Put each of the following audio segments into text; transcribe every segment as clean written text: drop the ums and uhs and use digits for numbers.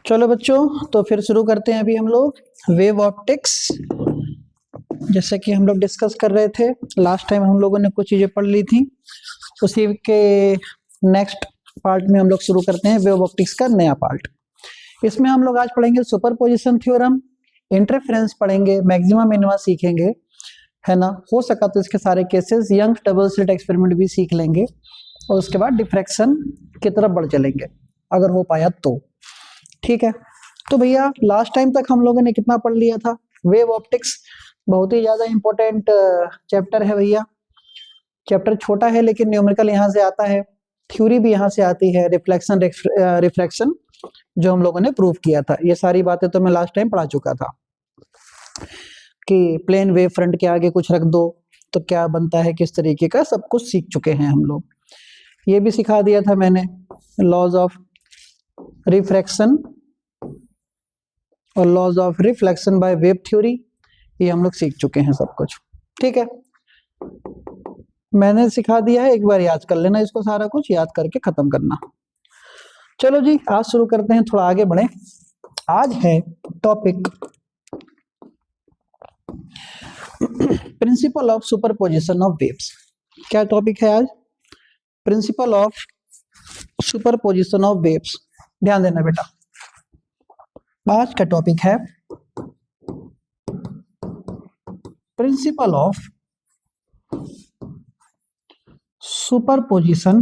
चलो बच्चों, तो फिर शुरू करते हैं अभी हम लोग वेव ऑप्टिक्स। जैसे कि हम लोग डिस्कस कर रहे थे लास्ट टाइम, हम लोगों ने कुछ चीजें पढ़ ली थी, उसी के नेक्स्ट पार्ट में हम लोग शुरू करते हैं वेव ऑप्टिक्स का नया पार्ट। इसमें हम लोग आज पढ़ेंगे सुपरपोजिशन थ्योरम, इंटरफेरेंस पढ़ेंगे, मैक्सिमा मिनिमा सीखेंगे, है ना। हो सका तो इसके सारे cases, young double slit experiment भी सीख लेंगे और उसके बाद डिफ्रैक्शन की तरफ बढ़ चलेंगे अगर हो पाया तो। ठीक है, तो भैया लास्ट टाइम तक हम लोगों ने कितना पढ़ लिया था? वेव ऑप्टिक्स बहुत ही ज्यादा इंपॉर्टेंट चैप्टर है भैया। चैप्टर छोटा है लेकिन न्यूमेरिकल यहाँ से आता है, थ्योरी भी यहाँ से आती है, रिफ्लेक्शन रिफ्रैक्शन जो हम लोगों ने प्रूव किया था। ये सारी बातें तो मैं लास्ट टाइम पढ़ा चुका था कि प्लेन वेव फ्रंट के आगे कुछ रख दो तो क्या बनता है, किस तरीके का, सब कुछ सीख चुके हैं हम लोग। ये भी सिखा दिया था मैंने, लॉज ऑफ रिफ्रैक्शन और laws of reflection by wave theory, ये हम लोग सीख चुके हैं सब कुछ। ठीक है, मैंने सिखा दिया है, एक बार याद कर लेना इसको, सारा कुछ याद करके खत्म करना। चलो जी, आज शुरू करते हैं, थोड़ा आगे बढ़े। आज है topic principle of superposition of waves. क्या टॉपिक है आज? Principle of superposition of waves. ध्यान देना बेटा, आज का टॉपिक है principle of superposition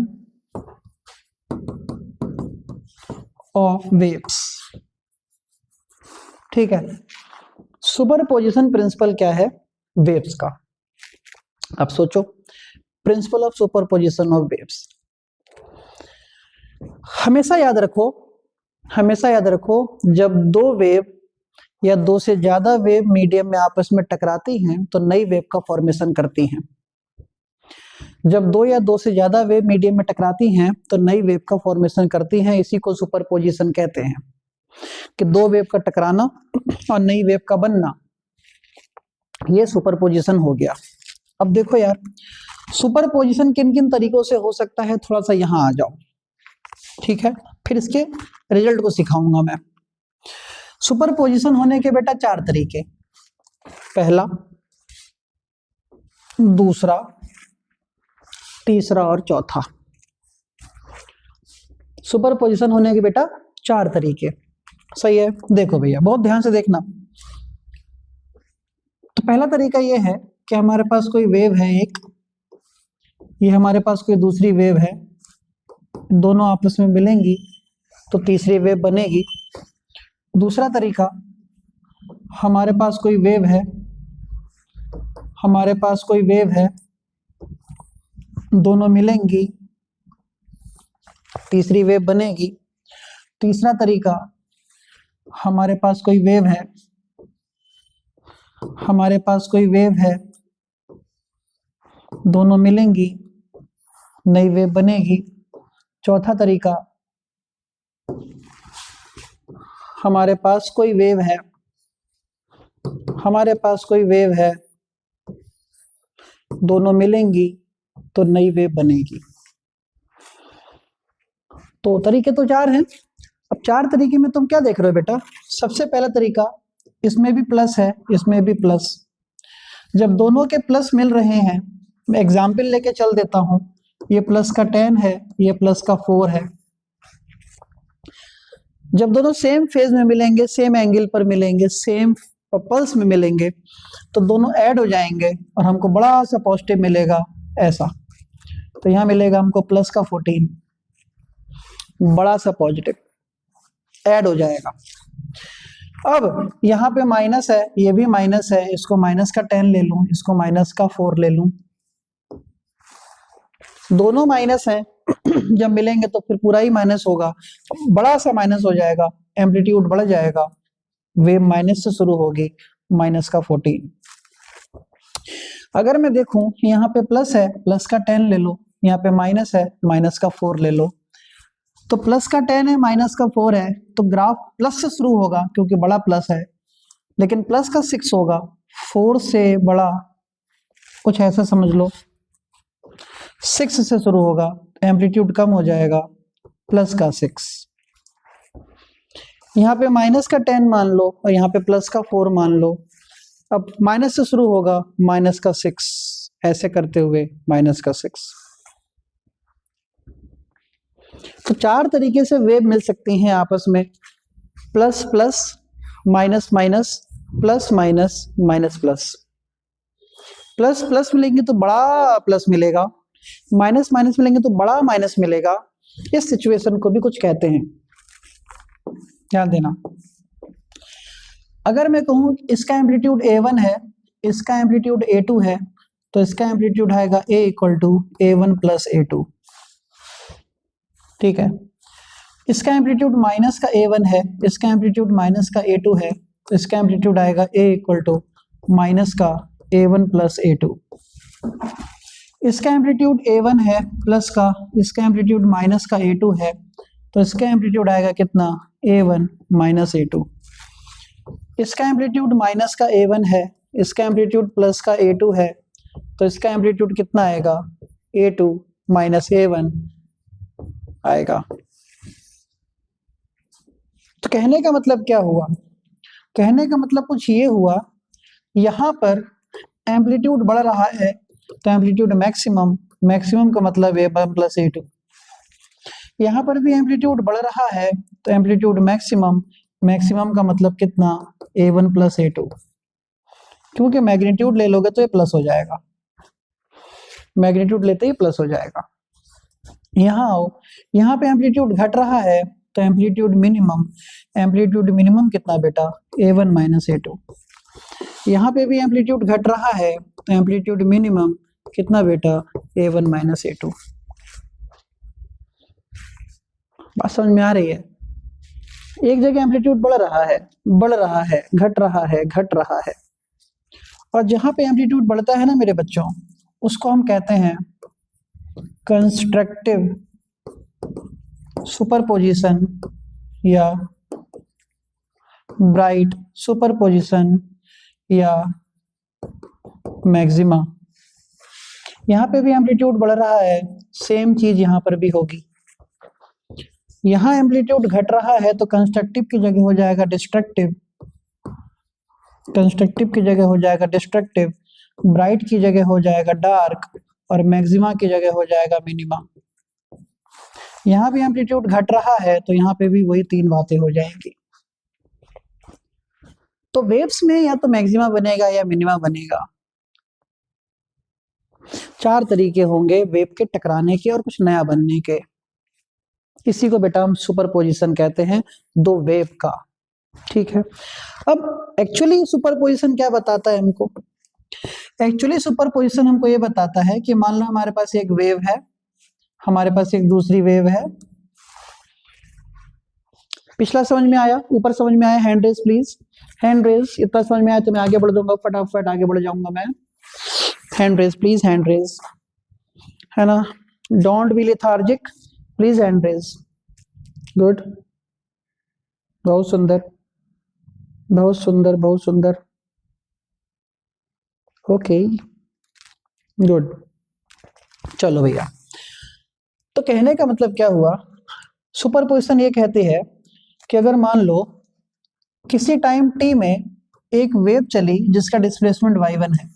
of waves. ठीक है, सुपरपोजिशन प्रिंसिपल क्या है वेव्स का? अब सोचो, principle of superposition of waves. हमेशा याद रखो, हमेशा याद रखो, जब दो वेव या दो से ज्यादा वेव मीडियम में आपस में टकराती हैं तो नई वेव का फॉर्मेशन करती हैं। जब दो या दो से ज्यादा वेव मीडियम में टकराती हैं तो नई वेव का फॉर्मेशन करती हैं, इसी को सुपरपोजिशन कहते हैं, कि दो वेव का टकराना और नई वेव का बनना, ये सुपरपोजिशन हो गया। अब देखो यार, सुपरपोजिशन किन किन तरीकों से हो सकता है, थोड़ा सा यहां आ जाओ। ठीक है, फिर इसके रिजल्ट को सिखाऊंगा मैं। सुपरपोजिशन होने के बेटा चार तरीके, पहला, दूसरा, तीसरा और चौथा। सुपरपोजिशन होने के बेटा चार तरीके, सही है। देखो भैया, बहुत ध्यान से देखना। तो पहला तरीका ये है कि हमारे पास कोई वेव है एक, ये हमारे पास कोई दूसरी वेव है, दोनों आपस में मिलेंगी तो तीसरी वेव बनेगी। दूसरा तरीका, हमारे पास कोई वेव है, हमारे पास कोई वेव है, दोनों मिलेंगी, तीसरी वेव बनेगी। तीसरा तरीका, हमारे पास कोई वेव है, हमारे पास कोई वेव है, दोनों मिलेंगी, नई वेव बनेगी। चौथा तरीका, हमारे पास कोई वेव है, हमारे पास कोई वेव है, दोनों मिलेंगी तो नई वेव बनेगी। तो तरीके तो चार हैं। अब चार तरीके में तुम क्या देख रहे हो बेटा? सबसे पहला तरीका, इसमें भी प्लस है, इसमें भी प्लस। जब दोनों के प्लस मिल रहे हैं, मैं एग्जाम्पल लेके चल देता हूं, ये प्लस का 10 है, ये प्लस का 4 है। जब दोनों सेम फेज में मिलेंगे, सेम एंगल पर मिलेंगे, सेम पल्स में मिलेंगे, तो दोनों ऐड हो जाएंगे और हमको बड़ा सा पॉजिटिव मिलेगा, ऐसा। तो यहां मिलेगा हमको प्लस का 14, बड़ा सा पॉजिटिव ऐड हो जाएगा। अब यहाँ पे माइनस है, ये भी माइनस है, इसको माइनस का 10 ले लूं, इसको माइनस का 4 ले लूं, दोनों माइनस हैं। जब मिलेंगे तो फिर पूरा ही माइनस होगा, बड़ा सा माइनस हो जाएगा, एम्पलीट्यूड बढ़ जाएगा, वेव माइनस से शुरू होगी, माइनस का 14। अगर मैं देखूं, यहाँ पे प्लस है, प्लस का 10 ले लो, यहाँ पे माइनस है, माइनस का 4 ले लो। तो प्लस का 10 है, माइनस का 4 है, तो ग्राफ प्लस से शुरू होगा क्योंकि बड़ा प्लस है, लेकिन प्लस का 6 होगा, 4 से बड़ा, कुछ ऐसा समझ लो, 6 से शुरू होगा, एम्पलीट्यूड कम हो जाएगा, प्लस का 6। यहाँ पे माइनस का 10 मान लो और यहाँ पे प्लस का 4 मान लो। अब माइनस से शुरू होगा, माइनस का 6, ऐसे करते हुए माइनस का 6। तो 4 तरीके से वेव मिल सकती हैं आपस में, plus plus, minus minus, plus minus, minus plus. Plus plus मिलेंगे तो बड़ा प्लस मिलेगा, माइनस माइनस मिलेंगे तो बड़ा माइनस मिलेगा। इस सिचुएशन को भी कुछ कहते हैं, ध्यान देना। अगर मैं कहूं इसका एम्पलीट्यूड A1 है, इसका एम्पलीट्यूड A2 है, तो इसका एम्पलीट्यूड आएगा A equal to A1 plus A2, ठीक है। इसका एम्पलीट्यूड माइनस का A1 है, इसका एम्पलीट्यूड माइनस का A2 है, तो इसका एम्पलीट्यूड आएगा A इक्वल टू माइनस का A1 प्लस A2। इसका एम्पलीट्यूड A1 है प्लस का, इसका एम्पलीट्यूड माइनस का A2 है, तो इसका एम्पलीट्यूड आएगा कितना, A1 माइनस A2। इसका एम्पलीट्यूड माइनस का A1 है, इसका एम्पलीट्यूड प्लस का A2 है, तो इसका एम्पलीट्यूड कितना आएगा, A2 माइनस A1 आएगा। तो कहने का मतलब क्या हुआ, कहने का मतलब कुछ ये हुआ, यहाँ पर एम्पलीट्यूड बढ़ रहा है तो एम्पलीट्यूड मैक्सिमम, मैक्सिमम का मतलब A1 प्लस A2। यहाँ पर भी एम्पलीट्यूड बढ़ रहा है तो एम्पलीट्यूड मैक्सिमम, मैक्सिमम का मतलब कितना, A1 प्लस A2। क्योंकि मैग्नीट्यूड ले लोगे तो ये प्लस हो जाएगा, मैग्नीट्यूड लेते ही प्लस हो जाएगा। यहाँ आओ, यहाँ पे एम्पलीट्यूड घट रहा है तो एम्पलीट्यूड मिनिमम, एम्पलीट्यूड मिनिमम कितना बेटा, A1 माइनस A2। यहाँ पे भी एम्पलीट्यूड घट रहा है तो एम्पलीट्यूड मिनिमम कितना बेटा, A1 माइनस A2। बात समझ में आ रही है। एक जगह एम्पलीट्यूड बढ़ रहा है, बढ़ रहा है, घट रहा है, घट रहा है, और जहां पे एम्पलीट्यूड बढ़ता है ना मेरे बच्चों, उसको हम कहते हैं कंस्ट्रक्टिव सुपरपोजिशन या ब्राइट सुपरपोजिशन या मैक्सिमा। यहाँ पे भी एम्पलीट्यूड बढ़ रहा है, सेम चीज यहाँ पर भी होगी। यहाँ एम्पलीट्यूड घट रहा है तो कंस्ट्रक्टिव की जगह हो जाएगा डिस्ट्रक्टिव, कंस्ट्रक्टिव की जगह हो जाएगा डिस्ट्रक्टिव, ब्राइट की जगह हो जाएगा डार्क, और मैक्सिमा की जगह हो जाएगा मिनिमा। यहाँ भी एम्पलीट्यूड घट रहा है तो यहाँ पे भी वही तीन बातें हो जाएंगी। तो वेव्स में या तो मैक्सिमा बनेगा या मिनिमा बनेगा। 4 तरीके होंगे वेव के टकराने के और कुछ नया बनने के। इसी को बेटा हम सुपरपोजिशन कहते हैं, दो वेव का, ठीक है। अब एक्चुअली सुपरपोजिशन क्या बताता है हमको, एक्चुअली सुपरपोजिशन हमको ये बताता है कि मान लो हमारे पास एक वेव है, हमारे पास एक दूसरी वेव है। पिछला समझ में आया, ऊपर समझ में आया, hand raise please, hand raise. इतना समझ में आया तो मैं आगे बढ़ दूंगा, फटाफट आगे बढ़ जाऊंगा मैं। Hand raise please, hand raise, है ना, don't be lethargic please, hand raise. Good, बहुत सुंदर, बहुत सुंदर, बहुत सुंदर, ओके गुड। चलो भैया, तो कहने का मतलब क्या हुआ, सुपरपोजिशन ये कहती है कि अगर मान लो किसी टाइम t में एक वेव चली जिसका डिस्प्लेसमेंट y1 है,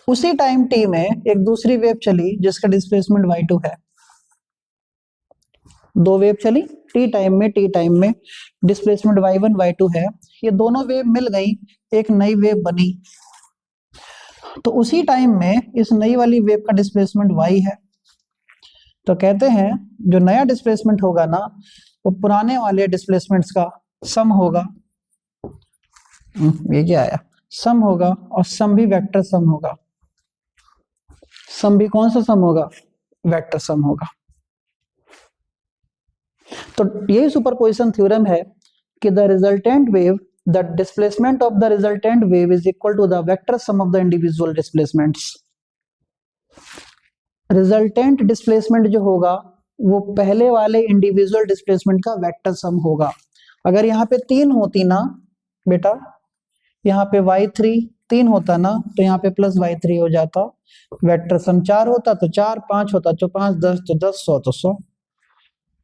उसी टाइम t में एक दूसरी वेव चली जिसका डिस्प्लेसमेंट y2 है। दो वेव चली t टाइम में डिस्प्लेसमेंट y1 y2 है, ये दोनों वेव मिल गई, एक नई वेव बनी। तो उसी टाइम में इस नई वाली वेव का डिस्प्लेसमेंट y है, तो कहते हैं जो नया डिस्प्लेसमेंट होगा ना वो पुराने वाले डिस्प्लेसमेंट्स का सम होगा। ये क्या आया, सम होगा, और सम भी वेक्टर सम होगा। सम भी कौन सा सम होगा, वेक्टर सम होगा। तो यही सुपरपोजिशन थ्योरम है कि the resultant wave, the displacement of the resultant wave is equal to the vector sum of the individual displacements. Resultant displacement जो होगा वो पहले वाले इंडिविजुअल डिस्प्लेसमेंट का वेक्टर सम होगा। अगर यहाँ पे 3 होती ना बेटा, यहाँ पे y3 3 होता ना, तो यहाँ पे प्लस y3 हो जाता, वेक्टर सम 4 होता तो 4, 5 होता तो 5, 10 तो 10, 100 तो 100,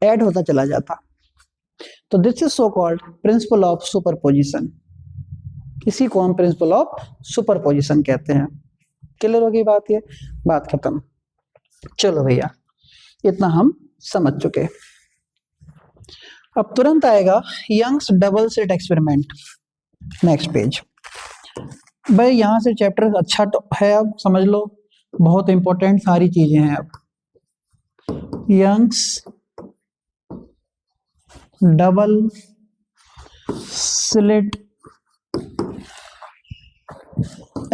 ऐड होता चला जाता। तो this is so called principle of superposition. इसी को हम प्रिंसिपल ऑफ सुपरपोजिशन कहते हैं। क्लियर होगी बात? ये बात खत्म। चलो भैया, इतना हम समझ चुके। अब तुरंत आएगा Young's double slit experiment. Next page. भाई यहां से चैप्टर अच्छा है, अब समझ लो, बहुत इंपॉर्टेंट सारी चीजें हैं। अब Young's double slit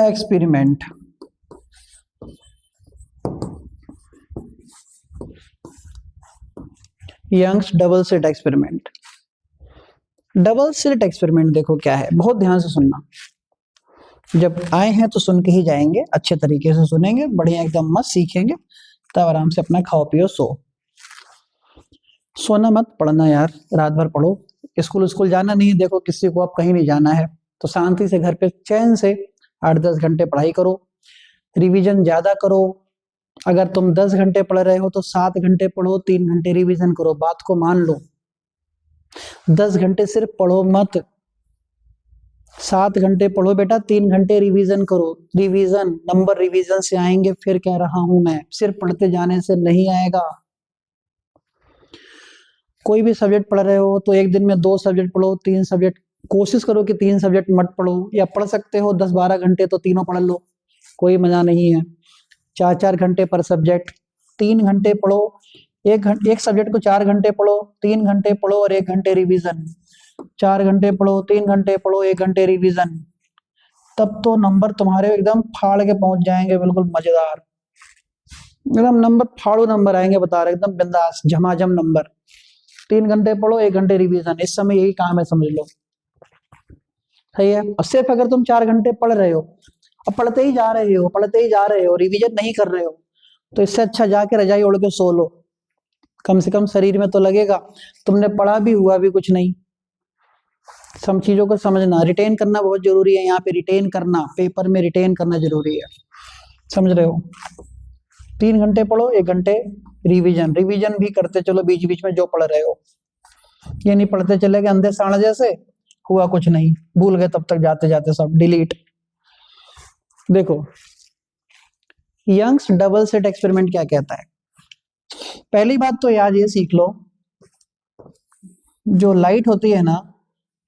experiment. Young's double slit experiment. Double slit experiment देखो क्या है, बहुत ध्यान से सुनना। जब आए हैं तो सुन के ही जाएंगे, अच्छे तरीके से सुनेंगे, बढ़िया एकदम मस्त सीखेंगे, तब आराम से अपना खाओ पियो सो। सोना मत, पढ़ना यार, रात भर पढ़ो। स्कूल जाना नहीं, देखो किसी को अब कहीं नहीं जाना है, तो शांति से घर पे चैन से 8-10 घंटे पढ़ाई करो, रिवीजन ज्यादा करो। अगर तुम 10 घंटे पढ़ रहे हो तो 7 घंटे पढ़ो, 3 घंटे रिवीजन करो। बात को मान लो, 10 घंटे सिर्फ पढ़ो मत, 7 घंटे पढ़ो बेटा, 3 घंटे रिवीजन करो। रिवीजन, नंबर रिवीजन से आएंगे, फिर कह रहा हूं मैं, सिर्फ पढ़ते जाने से नहीं आएगा। कोई भी सब्जेक्ट पढ़ रहे हो तो एक दिन में 2 सब्जेक्ट पढ़ो, 3 सब्जेक्ट, कोशिश करो कि 3 सब्जेक्ट मत पढ़ो, या पढ़ सकते हो 10-12 घंटे तो तीनों पढ़ लो, कोई मजा नहीं है। 4-4 घंटे पर सब्जेक्ट, 3 घंटे पढ़ो, एक सब्जेक्ट को 4 घंटे पढ़ो, 3 घंटे पढ़ो और 1 घंटे रिवीजन। 4 घंटे पढ़ो, 3 घंटे पढ़ो, 1 घंटे रिवीजन, तब तो नंबर तुम्हारे एकदम फाड़ के पहुंच जाएंगे, बिल्कुल मजेदार, एकदम नंबर फाड़ू नंबर आएंगे, बता रहे एकदम बिंदास झमाझम नंबर। 3 घंटे पढ़ो, 1 घंटे रिवीजन, इस समय यही काम है, समझ लो। सही है। और सिर्फ अगर तुम 4 घंटे पढ़ रहे हो, अब पढ़ते ही जा रहे हो, रिवीजन नहीं कर रहे हो, तो इससे अच्छा जाके रजाई ओढ़ के सो लो, कम से कम शरीर में तो लगेगा तुमने पढ़ा भी, हुआ भी कुछ नहीं। सब चीजों को समझना, रिटेन करना बहुत जरूरी है। यहाँ पे रिटेन करना, पेपर में रिटेन करना जरूरी है, समझ रहे हो। 3 घंटे पढ़ो, 1 घंटे रिवीजन भी करते चलो बीच बीच में जो पढ़ रहे हो। ये नहीं पढ़ते चले गए अंधे सांड जैसे, हुआ कुछ नहीं, भूल गए तब तक जाते जाते सब डिलीट। देखो यंग्स डबल स्लिट एक्सपेरिमेंट क्या कहता है। पहली बात तो याद ये सीख लो, जो लाइट होती है ना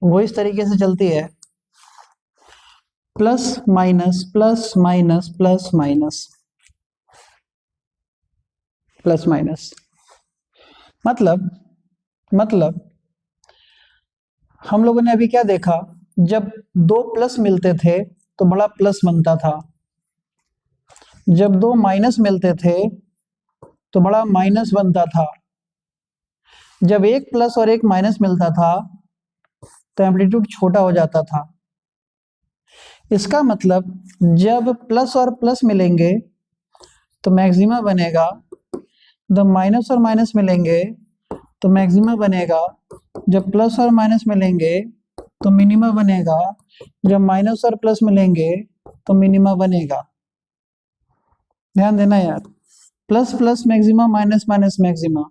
वो इस तरीके से चलती है, plus minus plus minus plus minus plus minus. मतलब हम लोगों ने अभी क्या देखा, जब 2 प्लस मिलते थे तो बड़ा प्लस बनता था, जब 2 माइनस मिलते थे तो बड़ा माइनस बनता था, जब 1 प्लस और 1 माइनस मिलता था तो एम्पलीट्यूड छोटा हो जाता था। इसका मतलब जब प्लस और प्लस मिलेंगे तो मैक्सिमा बनेगा, जब माइनस और माइनस मिलेंगे तो मैक्सिमा बनेगा, जब प्लस और माइनस मिलेंगे तो मिनिमा बनेगा, जब माइनस और प्लस मिलेंगे तो मिनिमा बनेगा। ध्यान देना यार, plus plus maxima, minus minus maxima,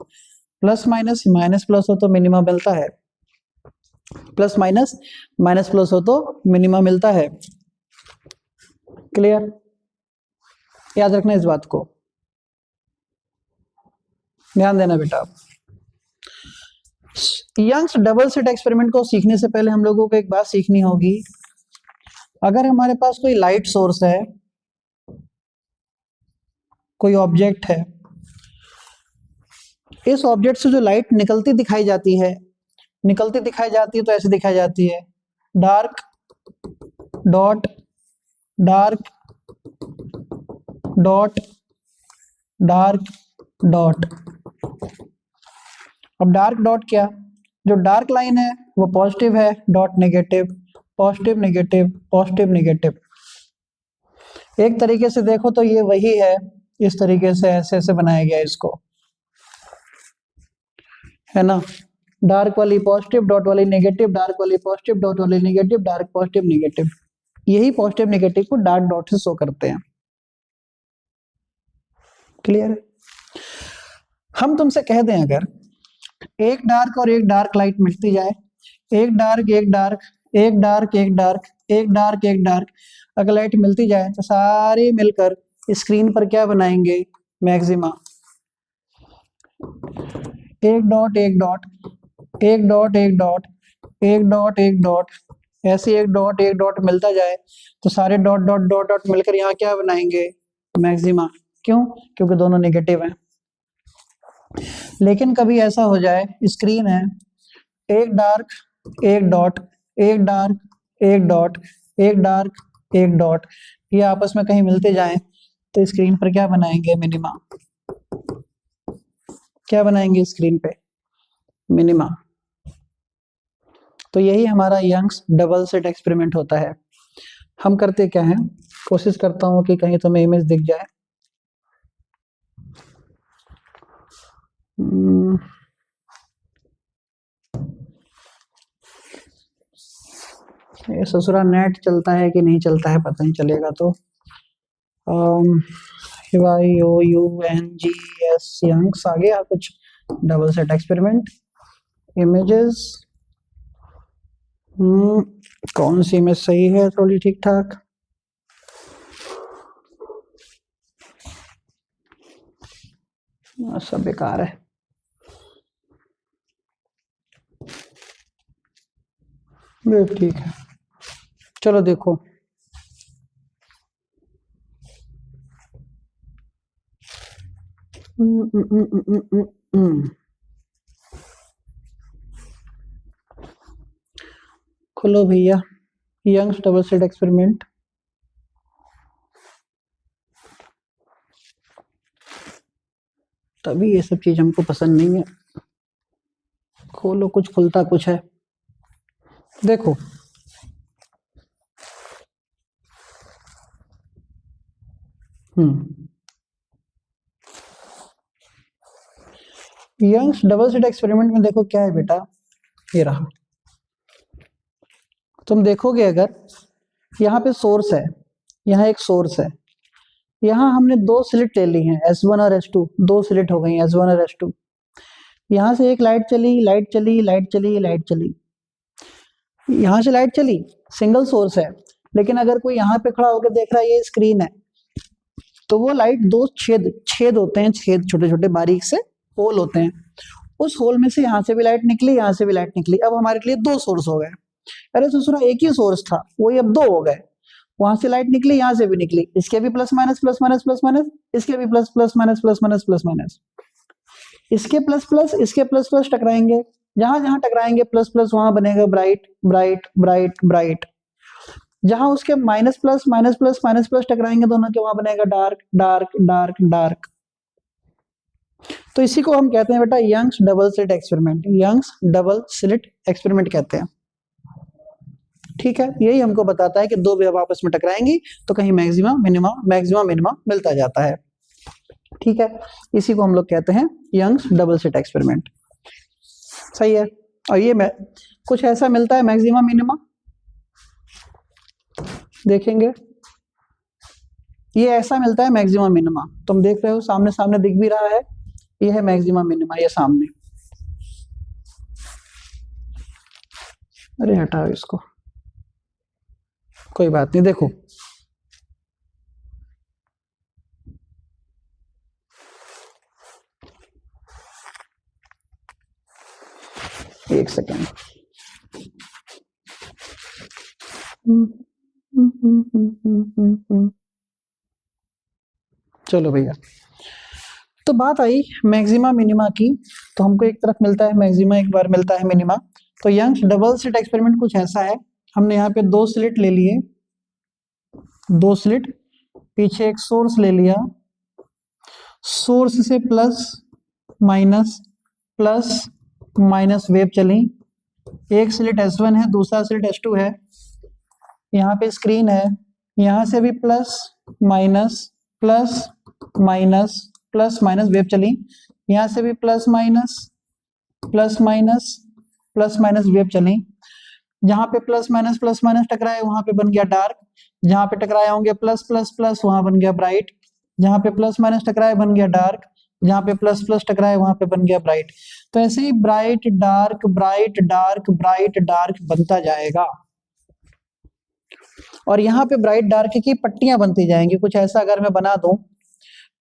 plus minus minus plus हो तो मिनिमा मिलता है, प्लस माइनस माइनस प्लस हो तो मिनिमा मिलता है। क्लियर? याद रखना इस बात को, ध्यान देना बेटा। यंग्स डबल स्लिट एक्सपेरिमेंट को सीखने से पहले हम लोगों को एक बात सीखनी होगी। अगर हमारे पास कोई लाइट सोर्स है, कोई ऑब्जेक्ट है, इस ऑब्जेक्ट से जो लाइट निकलती दिखाई जाती है तो ऐसे दिखाई जाती है, dark dot dark dot dark dot. अब डार्क डॉट क्या, जो डार्क लाइन है वो पॉजिटिव है, dot negative, positive negative positive negative. एक तरीके से देखो तो ये वही है, इस तरीके से ऐसे ऐसे बनाया गया इसको, है ना। डार्क वाली पॉजिटिव, डॉट वाली नेगेटिव, डार्क वाली पॉजिटिव, डॉट वाली नेगेटिव, डार्क पॉजिटिव नेगेटिव। यही पॉजिटिव नेगेटिव को डार्क डॉट से शो करते हैं। क्लियर? हम तुमसे कह दें अगर एक डार्क और एक डार्क लाइट मिलती जाए, एक डार्क एक डार्क, एक डार्क एक डार्क, एक डार्क एक डार्क, अगर लाइट मिलती जाए तो सारे मिलकर स्क्रीन पर क्या बनाएंगे, मैक्सिमा। एक डॉट एक डॉट, एक डॉट एक डॉट, एक डॉट एक डॉट, ऐसे एक डॉट मिलता जाए तो सारे डॉट डॉट डॉट डॉट मिलकर यहाँ क्या बनाएंगे, मैक्सिमा। क्यों? क्योंकि दोनों नेगेटिव हैं। लेकिन कभी ऐसा हो जाए, स्क्रीन है, एक डार्क एक डॉट, एक डार्क एक डॉट, एक डार्क एक डॉट, ये आपस में कहीं मिलते जाएं तो स्क्रीन पर क्या बनाएंगे, मिनिमा। क्या बनाएंगे स्क्रीन पे, मिनिमा। तो यही हमारा यंग्स डबल स्लिट एक्सपेरिमेंट होता है। हम करते क्या हैं, कोशिश करता हूँ कि कहीं तुम्हें इमेज दिख जाए। ये ससुरा नेट चलता है कि नहीं चलता है पता नहीं चलेगा। तो YOUNGS यंग्स आ गया कुछ, डबल सेट एक्सपेरिमेंट, इमेजेस। कौन सी इमेज सही है, थोड़ी ठीक ठाक। सब बेकार है। ठीक है, चलो देखो। खोलो भैया यंग्स डबल स्लिट एक्सपेरिमेंट। तभी ये सब चीज हमको पसंद नहीं है। खोलो, कुछ खुलता कुछ है, देखो। यंग्स डबल स्लिट एक्सपेरिमेंट में देखो क्या है बेटा, ये रहा। तुम देखोगे अगर यहाँ पे सोर्स है, यहाँ एक सोर्स है, यहाँ हमने दो स्लिट ले ली हैं, S1 और S2, दो स्लिट हो गई S1 और S2। यहाँ से एक लाइट चली, लाइट चली, लाइट चली, लाइट चली, यहाँ से लाइट चली, सिंगल सोर्स है। लेकिन अगर कोई यहाँ पे खड़ा होकर देख रहा है, ये स्क्रीन है, तो वो लाइट दो छेद छेद होते हैं, छेद छोटे छोटे बारीक से होल होते हैं, उस होल में से यहाँ से भी लाइट निकली, यहाँ से भी लाइट निकली। अब हमारे लिए दो सोर्स हो गए। अरे ससुरा एक ही सोर्स था, वही अब दो हो गए। वहां से लाइट निकली, यहाँ से भी निकली, इसके भी plus minus plus minus plus minus, इसके भी plus plus minus plus minus plus minus, इसके प्लस प्लस इसके प्लस प्लस टकराएंगे, जहां जहां टकराएंगे प्लस प्लस वहां बनेगा ब्राइट ब्राइट ब्राइट ब्राइट। जहां उसके minus plus minus plus minus plus टकराएंगे दोनों के, वहां बनेगा डार्क डार्क डार्क डार्क। तो इसी को हम कहते हैं बेटा Young's double slit experiment, Young's double slit experiment कहते हैं। ठीक है, यही हमको बताता है कि दो वेव आपस में टकराएंगी तो कहीं मैक्सिमा मिनिमा, मैक्सिमा मिनिमा मिलता जाता है। ठीक है, इसी को हम लोग कहते हैं यंग्स डबल स्लिट एक्सपेरिमेंट। सही है। और ये में कुछ ऐसा मिलता है मैक्सिमा मिनिमा, देखेंगे ये ऐसा मिलता है मैक्सिमा मिनिमा। तुम देख रहे हो सामने सामने दिख भी रहा है, ये है मैक्सिमा मिनिमा, ये सामने। अरे हटाओ इसको, कोई बात नहीं। देखो एक सेकेंड, चलो भैया। तो बात आई मैक्सिमा मिनिमा की, तो हमको एक तरफ मिलता है मैक्सिमा, एक बार मिलता है मिनिमा। तो यंग्स डबल स्लिट एक्सपेरिमेंट कुछ ऐसा है, हमने यहाँ पे दो स्लिट ले लिए, दो स्लिट, पीछे एक सोर्स ले लिया, सोर्स से प्लस माइनस वेव चली। एक स्लिट S1 है, दूसरा स्लिट S2 है, यहाँ पे स्क्रीन है, यहाँ से भी plus minus plus minus wave चली, यहाँ से भी प्लस माइनस वेव चली। जहां पे प्लस माइनस टकराए वहां पे बन गया डार्क, जहां पे टकराए होंगे प्लस प्लस प्लस वहां बन गया ब्राइट, जहां पे प्लस माइनस टकराए बन गया डार्क, जहाँ पे प्लस प्लस टकराए वहां पे बन गया ब्राइट। तो ऐसे ही bright dark bright dark bright dark बनता जाएगा, और यहाँ पे ब्राइट डार्क की पट्टियां बनती जाएंगी। कुछ ऐसा अगर मैं बना दूं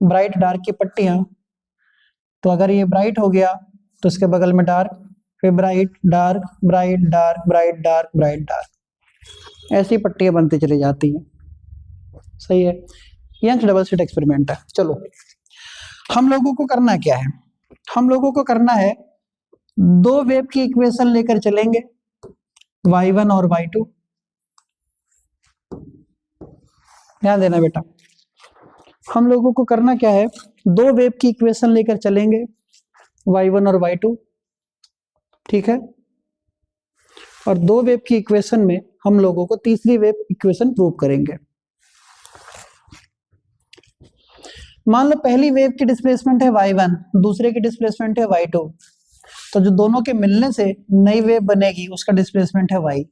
ब्राइट डार्क की पट्टियां, तो अगर ये ब्राइट हो गया तो इसके बगल में डार्क, फिर bright dark bright dark bright dark bright dark, ऐसी पट्टियां बनती चली जाती हैं। सही है, यंग डबल स्लिट एक्सपेरिमेंट है। चलो हम लोगों को करना क्या है, हम लोगों को करना है दो वेव की इक्वेशन लेकर चलेंगे, y1 और y2। ध्यान देना बेटा, हम लोगों को करना क्या है, दो वेव की इक्वेशन लेकर चलेंगे, y1 और y2, ठीक है। और दो वेव की इक्वेशन में हम लोगों को तीसरी वेव इक्वेशन प्रूव करेंगे। मान लो पहली वेव की डिस्प्लेसमेंट है y1, दूसरे की डिस्प्लेसमेंट है y2, तो जो दोनों के मिलने से नई वेव बनेगी उसका डिस्प्लेसमेंट है y।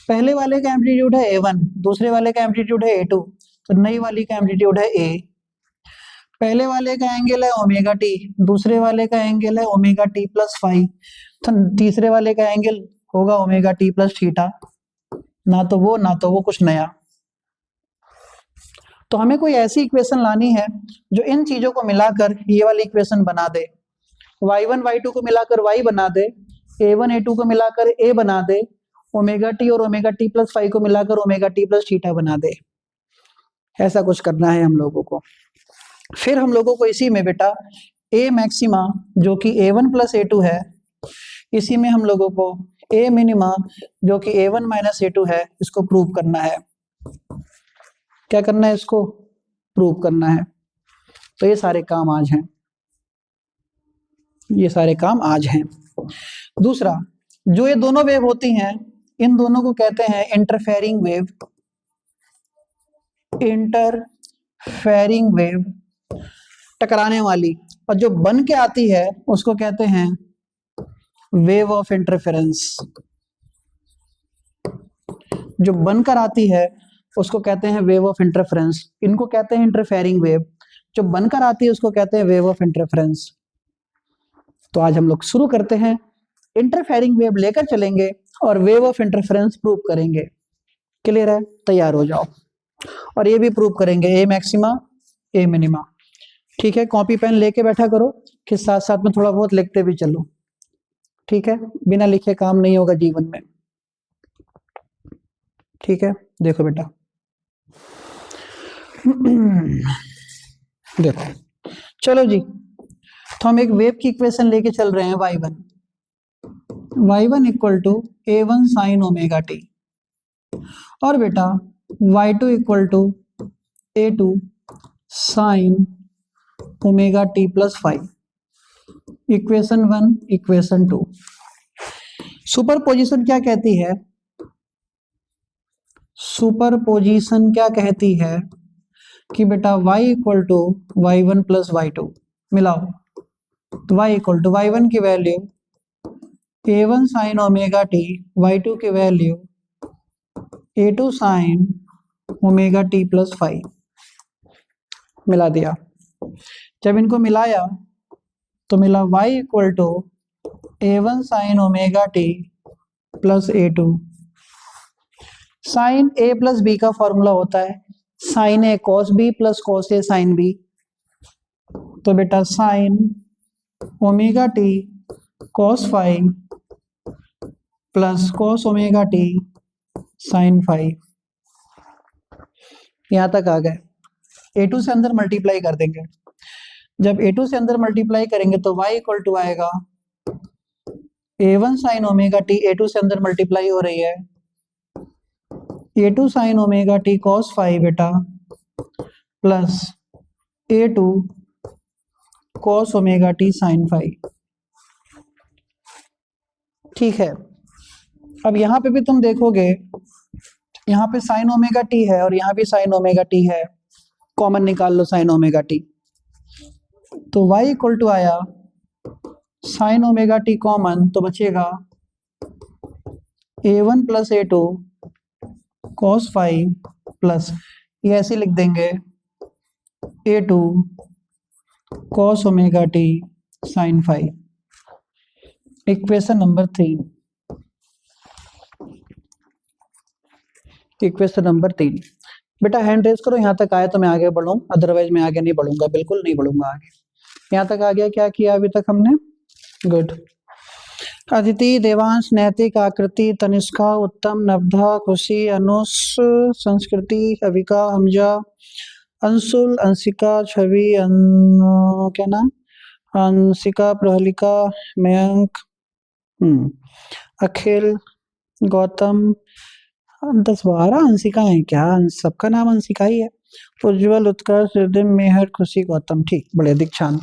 पहले वाले का एम्पलीट्यूड है a1, दूसरे वाले का एम्पलीट्यूड है a2, तो नई वाली का एम्पलीट्यूड है a। पहले वाले का एंगल है ओमेगा टी, दूसरे वाले का एंगल है ओमेगा टी प्लस फाइव, तो तीसरे वाले का एंगल होगा ओमेगा टी प्लस थीटा। ना तो वो कुछ नया। तो हमें कोई ऐसी इक्वेशन लानी है जो इन चीजों को मिलाकर ये वाली इक्वेशन बना दे, y1 y2 को मिलाकर y बना दे, a1 a2 को मिलाकर a बना दे, ओमेगा टी और ओमेगा टी प्लस फाइव को मिलाकर ओमेगा टी प्लस थीटा बना दे। ऐसा कुछ करना है हम लोगों को। फिर हम लोगों को इसी में बेटा a मैक्सिमा जो कि a1 प्लस a2 है, इसी में हम लोगों को a मिनिमा जो कि a1 माइनस a2 है, इसको प्रूव करना है। क्या करना है, इसको प्रूव करना है। तो ये सारे काम आज हैं, ये सारे काम आज हैं। दूसरा, जो ये दोनों वेव होती हैं इन दोनों को कहते हैं इंटरफेरिंग वेव। इंटरफेरिंग वेव टकराने वाली, और जो बन के आती है उसको कहते हैं वेव ऑफ इंटरफेरेंस। जो बनकर आती है उसको कहते हैं वेव ऑफ इंटरफेरेंस, इनको कहते हैं इंटरफेरिंग वेव। जो बनकर आती है उसको कहते हैं वेव ऑफ इंटरफेरेंस। तो आज हम लोग शुरू करते हैं, इंटरफेरिंग वेव लेकर चलेंगे और वेव ऑफ इंटरफेरेंस प्रूव करेंगे। क्लियर है, तैयार हो जाओ। और ये भी प्रूव करेंगे ए मैक्सिमा ए मिनिमा। ठीक है, कॉपी पेन लेके बैठा करो कि साथ साथ में थोड़ा बहुत लिखते भी चलो। ठीक है, बिना लिखे काम नहीं होगा जीवन में। ठीक है, देखो बेटा देखो, चलो जी, तो हम एक वेव की इक्वेशन लेके चल रहे हैं y1 equal to a1 sine omega t, और बेटा y2 equal to a2 sine omega t plus five. Equation 1, equation 2। Superposition क्या कहती है, सुपरपोजिशन क्या कहती है कि बेटा y equal to y1 plus y2 मिलाओ, तो y इक्वल टू y1 की value a1 sine omega t, y2 की value a2 sine omega t plus five. मिला दिया। जब इनको मिलाया तो मिला y equal to a1 sine omega t plus a2। Sine a plus b का फॉर्मूला होता है sine a cos b plus cos a sine b। तो बेटा sine omega t cos five plus cos omega t sine five. यहां तक आ गए। a2 से अंदर मल्टीप्लाई कर देंगे। जब a2 से अंदर मल्टीप्लाई करेंगे तो y इक्वल टू आएगा a1 sine omega t, a2 से अंदर मल्टीप्लाई हो रही है a2 sine omega t cos five beta plus a2 cos omega t sine five. ठीक है, अब यहां पे भी तुम देखोगे, यहाँ पे साइन ओमेगा टी है और यहाँ भी साइन ओमेगा टी है, कॉमन निकाल लो साइन ओमेगा टी। तो y इक्वल टू आया साइन ओमेगा टी कॉमन, तो बचेगा a1 plus a2 cos five plus, ये ऐसे लिख देंगे a2 cos omega t sin phi. Equation number 3, equation number 3। बेटा हैंड रेज करो, यहाँ तक आया तो मैं आगे बढ़ूँ, अदरवाइज मैं आगे नहीं बढ़ूंगा, बिल्कुल नहीं बढ़ूंगा आगे। यहाँ तक आ गया, क्या किया अभी तक हमने? गुड। अदिति, देवांश, नैतिक, आकृति, तनिष्का, उत्तम, नवधा, खुशी, अनुष, संस्कृति, अविका, हमजा, अंशुल, अंशिका, छवि, क्या नाम, अंशिका, प्रहलिका, मयंक, अखिल, गौतम, 10-12 अंशिका है क्या? सबका नाम अंशिका ही है। उज्जवल, उत्कर्ष, रिदिम, मेहर, खुशी, गौतम। ठीक, बढ़िया। दीक्षांत,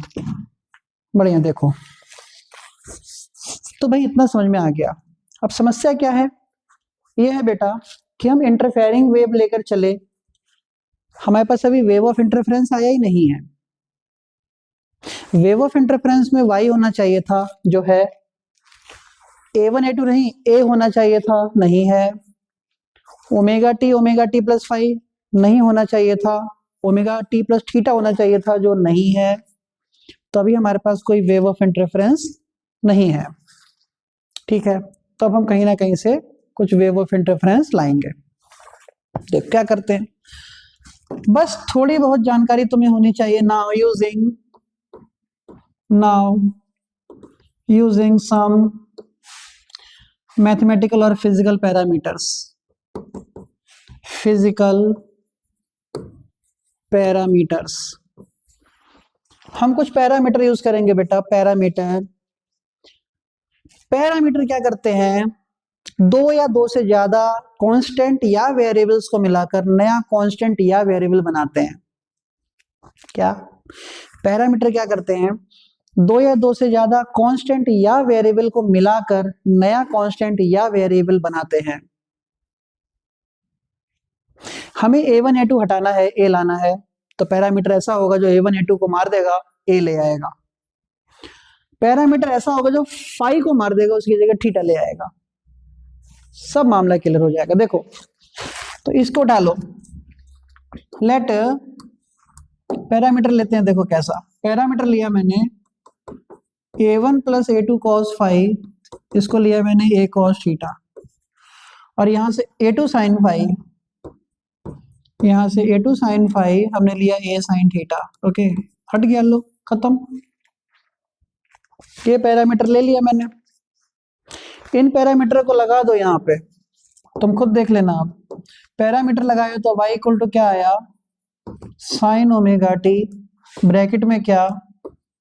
बढ़िया। देखो तो भाई इतना समझ में आ गया। अब समस्या क्या है? ये है बेटा कि हम इंटरफेयरिंग वेव लेकर चले, हमारे पास अभी वेव ऑफ इंटरफेरेंस आया ही नहीं है। वेव ऑफ इंटरफेरेंस में y होना चाहिए था, जो है a1 a2 नहीं, a होना चाहिए था, नहीं है। ओमेगा टी प्लस फाई नहीं होना चाहिए था, ओमेगा टी प्लस थीटा होना चाहिए था, जो नहीं है। तो अभी हमारे पास कोई वेव ऑफ इंटरफेरेंस नहीं है। ठीक है, तो अब हम कहीं ना कहीं से कुछ वेव ऑफ इंटरफेरेंस लाएंगे। देख क्या करते हैं, बस थोड़ी बहुत जानकारी तुम्हें होनी चाहिए। नाउ यूजिंग सम मैथमेटिकल और फिजिकल पैरामीटर्स। फिजिकल पैरामीटर्स, हम कुछ पैरामीटर यूज करेंगे बेटा। पैरामीटर क्या करते हैं? दो या दो से ज्यादा कांस्टेंट या वेरिएबल्स को मिलाकर नया कांस्टेंट या वेरिएबल बनाते हैं। क्या पैरामीटर क्या करते हैं? दो या दो से ज्यादा कांस्टेंट या वेरिएबल को मिलाकर नया कांस्टेंट या वेरिएबल बनाते हैं। हमें a1 a2 हटाना है, a लाना है, तो पैरामीटर ऐसा होगा जो a1 a2 को मार देगा, a ले आएगा। पैरामीटर ऐसा होगा जो फाई को मार देगा, उसकी जगह थीटा ले आएगा। सब मामला क्लियर हो जाएगा। देखो तो इसको डालो, लेट पैरामीटर लेते हैं। देखो कैसा पैरामीटर लिया मैंने, a1 plus a2 cos phi, इसको लिया मैंने a cos थीटा, और यहां से a2 sin फाई, यहां से a2 sin फाई हमने लिया a sin थीटा। ओके, हट गया, लो खत्म। ये पैरामीटर ले लिया मैंने, इन पैरामीटर को लगा दो यहाँ पे, तुम खुद देख लेना। आप पैरामीटर लगाए तो y इक्वल टू क्या आया? साइन ओमेगा टी, ब्रैकेट में क्या,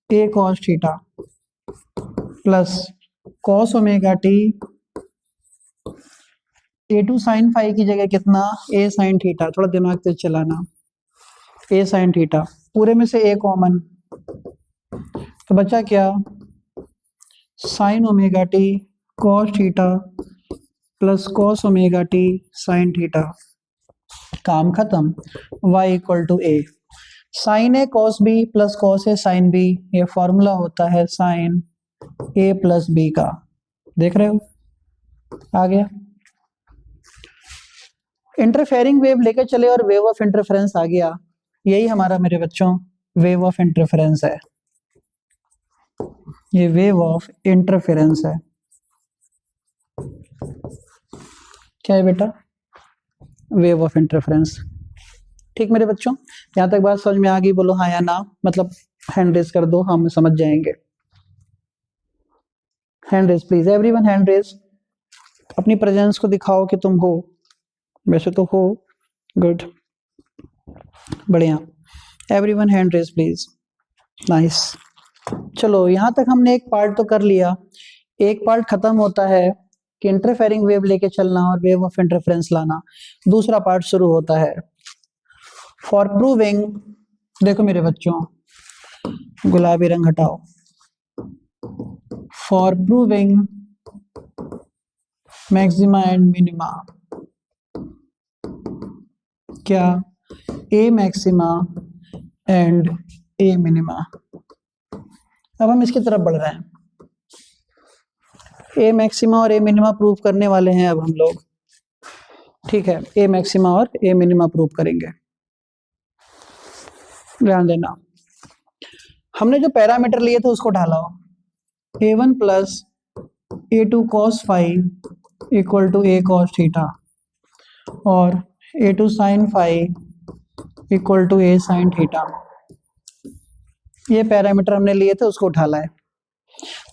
a cos theta plus cos omega t, a2 sin phi की जगह कितना, a sin थीटा। थोड़ा दिमाग से चलाना, a sin थीटा, पूरे में से a कॉमन, तो बचा क्या, sine omega t cos theta plus cos omega t sin theta. काम खत्म, y equal to a, sine a cos b plus cos a sin b, ये फॉर्मूला होता है साइन a प्लस b का। देख रहे हो, आ गया। इंटरफेयरिंग वेव लेके चले और वेव ऑफ इंटरफेरेंस आ गया। यही हमारा मेरे बच्चों वेव ऑफ इंटरफेरेंस है। ये वेव ऑफ इंटरफेरेंस है। क्या है बेटा? Wave of interference. ठीक मेरे बच्चों, यहां तक बात समझ में आ गई? बोलो हाँ या ना, मतलब हैंड रेज कर दो, हम समझ जाएंगे। Hand raise please, everyone hand raise, अपनी प्रेजेंस को दिखाओ कि तुम हो। वैसे तो हो, गुड, बढ़िया। Everyone hand raise please, nice. चलो यहां तक हमने एक पार्ट तो कर लिया। एक पार्ट खत्म होता है कि इंटरफेयरिंग वेव लेके चलना और वेव ऑफ इंटरफेरेंस लाना। दूसरा पार्ट शुरू होता है फॉर प्रूविंग। देखो मेरे बच्चों, गुलाबी रंग हटाओ। For proving maxima and minima. क्या? ए मैक्सिमा एंड ए मिनिमा। अब हम इसकी तरफ बढ़ रहे हैं, ए मैक्सिमा और ए मिनिमा प्रूव करने वाले हैं अब हम लोग। ठीक है, ए मैक्सिमा और ए मिनिमा प्रूव करेंगे। ध्यान देना, हमने जो पैरामीटर लिए थे उसको ढाला हो, a1 plus a2 cos phi equal to a cos theta और a2 sin phi equal to a sin theta. ये पैरामीटर हमने लिए थे उसको ढाला है।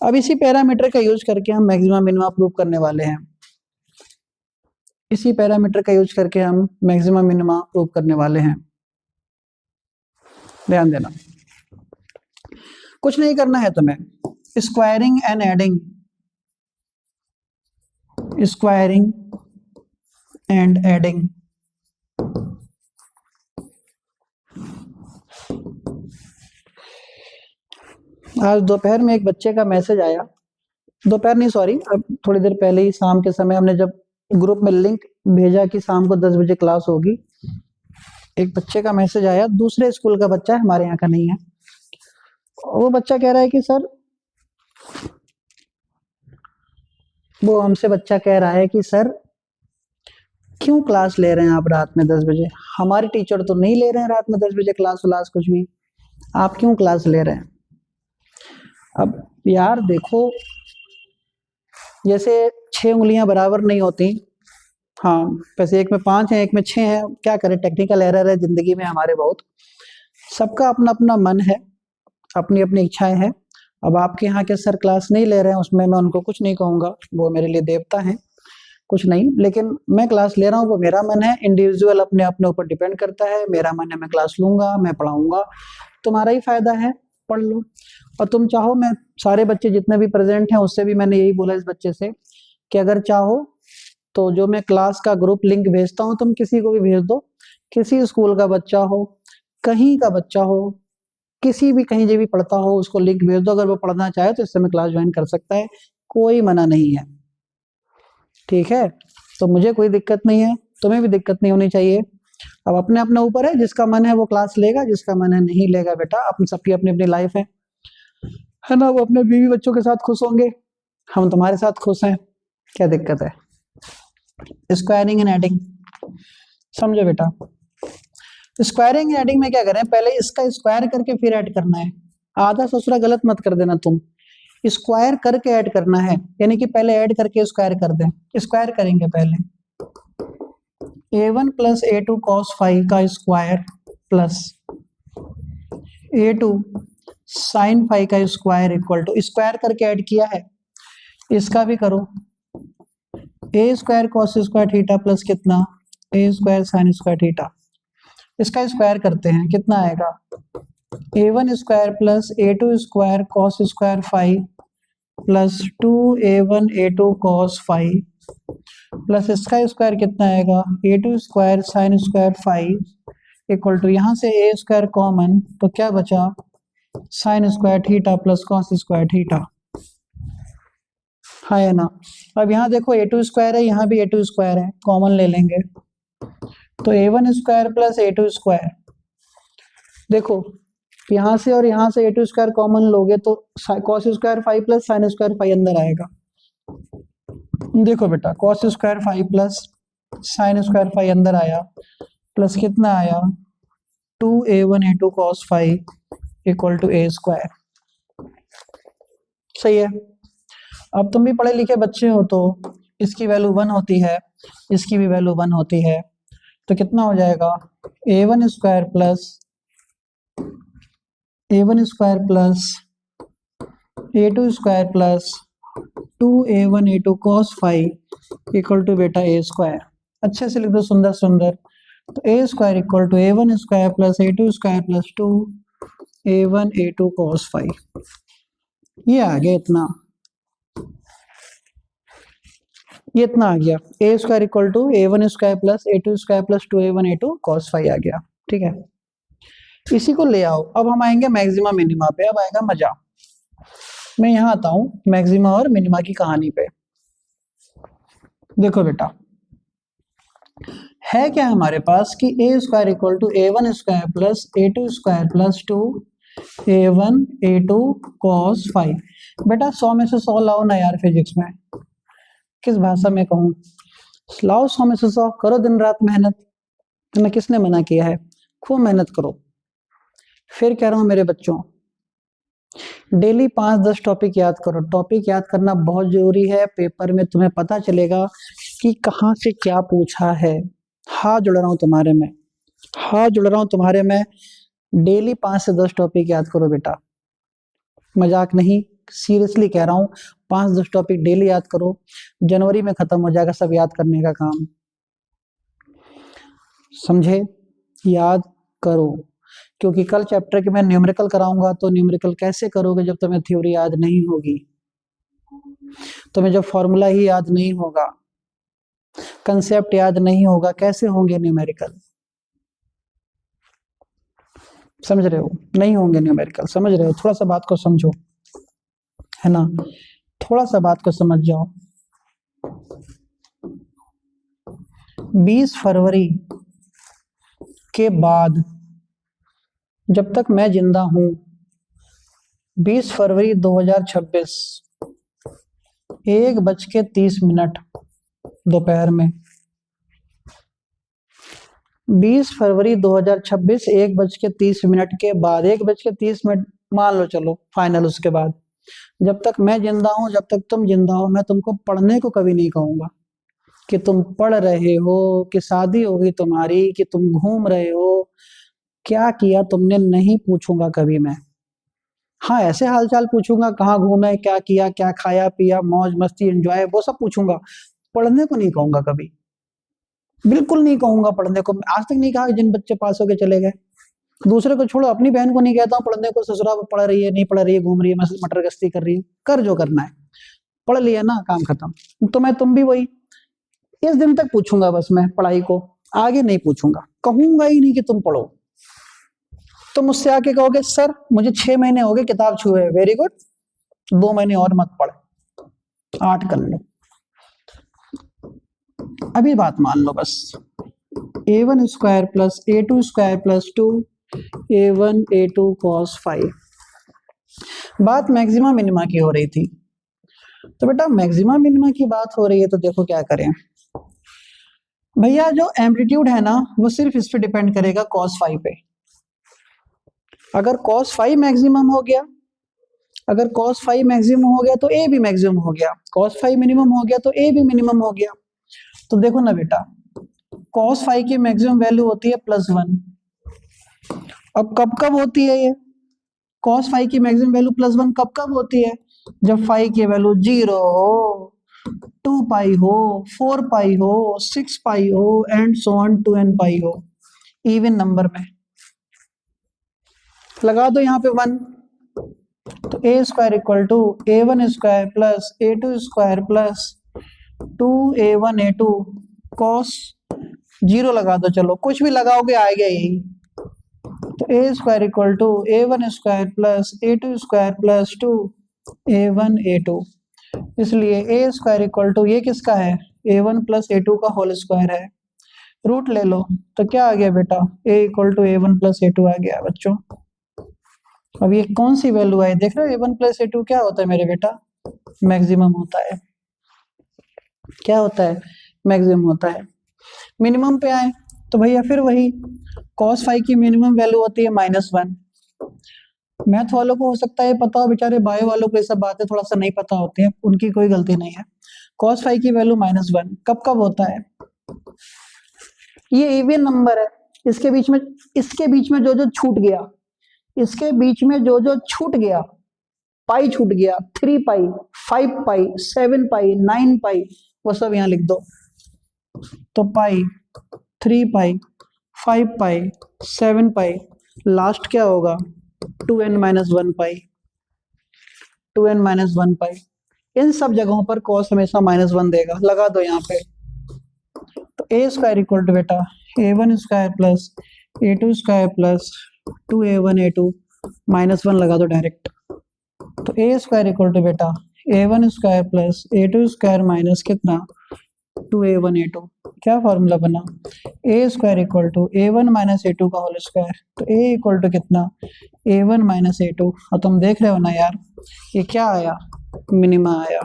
अब इसी पैरामीटर का यूज करके हम मैक्सिमा मिनिमा प्रूव करने वाले हैं। इसी पैरामीटर का यूज करके हम मैक्सिमा मिनिमा प्रूव करने वाले हैं। ध्यान देना, कुछ नहीं करना है तुम्हें, squaring and adding, squaring and adding. आज दोपहर में एक बच्चे का मैसेज आया, दोपहर नहीं सॉरी, अब थोड़ी देर पहले ही शाम के समय हमने जब ग्रुप में लिंक भेजा कि शाम को 10 बजे क्लास होगी, एक बच्चे का मैसेज आया, दूसरे स्कूल का बच्चा है, हमारे यहाँ का नहीं है। वो बच्चा कह रहा है कि सर, वो हमसे बच्चा कह रहा है कि सर क्यों क्लास ले रहे हैं आप रात में 10 बजे? हमारे टीचर तो नहीं ले रहे हैं रात में 10 बजे क्लास व्लास कुछ भी, आप क्यों क्लास ले रहे हैं? अब यार देखो, जैसे 6 उंगलियां बराबर नहीं होती, हाँ वैसे एक में 5 है एक में 6 है, क्या करें, टेक्निकल एरर है जिंदगी में हमारे बहुत। सबका अपना अपना मन है, अपनी अपनी इच्छाएं हैं। अब आपके यहाँ के सर क्लास नहीं ले रहे हैं, उसमें मैं उनको कुछ नहीं कहूँगा, वो मेरे लिए देवता हैं, कुछ नहीं, लेकिन मैं क्लास ले रहा हूँ वो मेरा मन है। इंडिविजुअल अपने अपने ऊपर डिपेंड करता है, मेरा मन है मैं क्लास लूंगा, मैं पढ़ाऊंगा, तुम्हारा ही फायदा है, पढ़ लो। और तुम चाहो, मैं सारे बच्चे जितने भी प्रेजेंट हैं उससे भी मैंने यही बोला इस बच्चे से कि अगर चाहो तो जो मैं क्लास का ग्रुप लिंक भेजता हूँ तुम किसी को भी भेज दो, किसी स्कूल का बच्चा हो, कहीं का बच्चा हो, किसी भी कहीं जो भी पढ़ता हो उसको लिंक भेज दो, अगर वो पढ़ना चाहे तो इस समय क्लास ज्वाइन कर सकता है, कोई मना नहीं है, ठीक है? तो मुझे कोई दिक्कत नहीं है, तुम्हें भी दिक्कत नहीं होनी चाहिए। अब अपने अपने ऊपर है, जिसका मन है वो क्लास लेगा, जिसका मन है नहीं लेगा। बेटा अपन सबकी अपनी अपनी लाइफ है ना? वो अपने बीवी बच्चों के साथ खुश होंगे, हम तुम्हारे साथ खुश हैं, क्या दिक्कत है? स्क्वायरिंग एंड एडिंग समझो बेटा। स्क्वायरिंग एंड एडिंग में क्या करें, पहले इसका स्क्वायर करके फिर ऐड करना है। आधा ससुरा गलत मत कर देना तुम, स्क्वायर करके ऐड करना है, यानी कि पहले ऐड करके स्क्वायर कर दें। स्क्वायर करेंगे पहले a1 plus a2 cos phi का square plus a2 sine phi का स्क्वायर इक्वल टू, स्क्वायर करके ऐड किया है, इसका भी करो, a square cos square theta plus कितना a square sine square theta. इसका स्क्वायर करते हैं, कितना आएगा a1 square plus a2 square cos square phi plus 2a1 a2 cos phi plus इसका स्क्वायर कितना आएगा a2 square sine square phi equal to, यहाँ से a स्क्वायर कॉमन तो क्या बचा sign square theta plus cos square theta, हाँ है ना? अब यहाँ देखो a2 स्क्वायर है, यहाँ भी a2 स्क्वायर है, कॉमन ले लेंगे तो a1 square plus a2 square. देखो यहाँ से और यहाँ से a2 स्क्वायर कॉमन लोगे तो cos square phi plus sine square phi अंदर आएगा। देखो बेटा cos square phi plus sine square phi अंदर आया, प्लस कितना आया 2a1 a2 cos phi equal to a square. सही है? अब तुम भी पढ़े लिखे बच्चे हो तो इसकी वैल्यू 1 होती है, इसकी भी वैल्यू 1 होती है, तो कितना हो जाएगा a1 square plus a1 square plus a2 square plus 2a1 a2 cos phi equal to बेटा a स्क्वायर। अच्छे से लिख दो, सुंदर सुंदर। तो a square equal to a1 square plus a2 square plus 2a1 a2 cos phi. ये आ गया इतना, ये इतना आ गया, a square equal to a1 square plus a2 square plus 2a1 a2 cos phi आ गया, ठीक है? इसी को ले आओ। अब हम आएंगे मैक्सिमा मिनिमा पे, अब आएगा मजा। मैं यहाँ आता हूँ मैक्सिमा और मिनिमा की कहानी पे। देखो बेटा है क्या हमारे पास कि a square equal to a1 square plus a2 square plus 2a1 a2 cos phi. बेटा 100 में से 100 लाओ ना यार, फिजिक्स में किस भाषा में कहूँ, लाओ 100 में से 100, करो दिन रात मेहनत, तुम्हें किसने मना किया है, खूब मेहनत करो। फिर कह रहा हूँ मेरे बच्चों, डेली 5-10 टॉपिक याद करो। टॉपिक याद करना बहुत जरूरी है, पेपर में तुम्हें पता चलेगा कि कहाँ से क्या पूछा है। हाथ जोड़ रहा हूँ तुम्हारे में, हाथ जोड़ रहा हूँ तुम्हारे में। डेली 5 से 10 टॉपिक याद करो बेटा, मजाक नहीं, सीरियसली कह रहा हूँ। 5-10 टॉपिक डेली याद करो, जनवरी में खत्म हो जाएगा सब याद करने का काम। समझे? याद करो, क्योंकि कल चैप्टर के मैं न्यूमेरिकल कराऊंगा, तो न्यूमेरिकल कैसे करोगे जब तुम्हें थ्योरी याद नहीं होगी, तुम्हें जब फॉर्मूला ही याद नहीं होगा, कंसेप्ट याद नहीं होगा, कैसे होंगे न्यूमेरिकल? समझ रहे हो? नहीं होंगे न्यूमेरिकल, समझ रहे हो? थोड़ा सा बात को समझो, है ना, थोड़ा सा बात को समझ जाओ। 20 फरवरी के बाद जब तक मैं जिंदा हूं, 20 फरवरी 2026 1:30 दोपहर में, 20 फरवरी 2026 1:30 के बाद, 1:30 मान लो, चलो फाइनल, उसके बाद जब तक मैं जिंदा हूं, जब तक तुम जिंदा हो, मैं तुमको पढ़ने को कभी नहीं कहूंगा कि तुम पढ़ रहे हो, कि शादी होगी तुम्हारी, कि तुम घूम रहे हो, क्या किया तुमने, नहीं पूछूंगा कभी मैं। हाँ, ऐसे हालचाल पूछूंगा, कहाँ घूमे, क्या किया, क्या खाया पिया, मौज मस्ती एंजॉय, वो सब पूछूंगा। पढ़ने को नहीं कहूंगा कभी, बिल्कुल नहीं कहूंगा पढ़ने को। आज तक नहीं कहा जिन बच्चे पास होके चले गए। दूसरे को छोड़ो, अपनी बहन को नहीं कहता हूँ पढ़ने को, ससुरा पढ़ रही है, नहीं पढ़ रही है, घूम रही है, मटर गश्ती कर रही है, कर जो करना है, पढ़ लिया ना, काम खत्म। तो मैं, तुम भी वही, इस दिन तक पूछूंगा बस मैं पढ़ाई को, आगे नहीं पूछूंगा, कहूंगा ही नहीं कि तुम पढ़ो। तो मुझसे आके कहोगे सर मुझे 6 महीने हो गए किताब छुए, वेरी गुड, 2 महीने और मत पढ़, 8 कर लो। अभी बात मान लो बस, a1 square plus a2 square plus 2 a1 a2 cos 5। बात मैक्सिमा मिनिमा की हो रही थी, तो बेटा मैक्सिमा मिनिमा की बात हो रही है, तो देखो क्या करें भैया, जो एम्पलीट्यूड है ना, वो सिर्फ इस पे डिपेंड करेगा cos 5 पे। अगर cos 5 मैक्सिमम हो गया, अगर cos 5 मैक्सिमम हो गया तो a भी मैक्सिमम हो गया, cos 5 मिनिमम हो गया तो a भी मिनिमम हो गया। तो देखो ना बेटा, cos 5 की मैक्सिमम वैल्यू होती है +1। अब कब कब होती है ये cos 5 की मैक्सिमम वैल्यू +1? कब कब होती है? जब 5 की वैल्यू 0 हो, 2 पाई हो, 4 पाई हो, 6 पाई हो, and so on to n pi हो, इवन नंबर में। लगा दो यहाँ पे 1, तो a square equal to a1 square plus a2 square plus 2a1 a2 cos 0 लगा दो, चलो कुछ भी लगाओगे आएगा यही। तो a square equal to a1 square plus a2 square plus 2a1 a2, इसलिए a स्क्वायर इक्वल टू, ये किसका है, a1 प्लस a2 का होल स्क्वायर है, रूट ले लो, तो क्या आ गया बेटा, a equal to a1 plus a2 आ गया बच्चों। अब ये कौन सी वैल्यू आई, देख रहे हो, a1 प्लस a2 क्या होता है मेरे बेटा, मैक्सिमम होता है। क्या होता है? मैक्सिमम होता है। मिनिमम पे आए तो भैया फिर वही, cos 5 की मिनिमम वैल्यू होती है -1। मैथ वालों को हो सकता है पता हो, बेचारे बायो वालों को ये सब बातें थोड़ा सा नहीं पता होती है, उनकी कोई गलती नहीं है। cos 5 की वैल्यू -1 कब कब होता है? ये इवन नंबर है, इसके बीच में, इसके बीच में जो जो छूट गया, इसके बीच में जो जो छूट गया, पाई छूट गया, 3 पाई, 5 पाई, 7 पाई, 9 पाई, वो सब यहाँ लिख दो। तो पाई, 3 पाई, 5 पाई, 7 पाई, लास्ट क्या होगा, 2n-1 पाई, 2n-1 पाई। इन सब जगहों पर cos हमेशा -1 देगा, लगा दो यहाँ पे। तो a स्क्वायर इक्वल टू बेटा a1 square plus a2 square plus 2a1 a2 -1 लगा दो डायरेक्ट। तो a स्क्वायर इक्वल टू बेटा a1 square plus a2 square minus कितना, 2a1 a2। क्या फॉर्मूला बना, a square equal to a1 minus a2 का whole square. तो a equal to कितना, a1 माइनस a2। और तुम देख रहे हो ना यार, ये क्या आया, मिनिमा आया।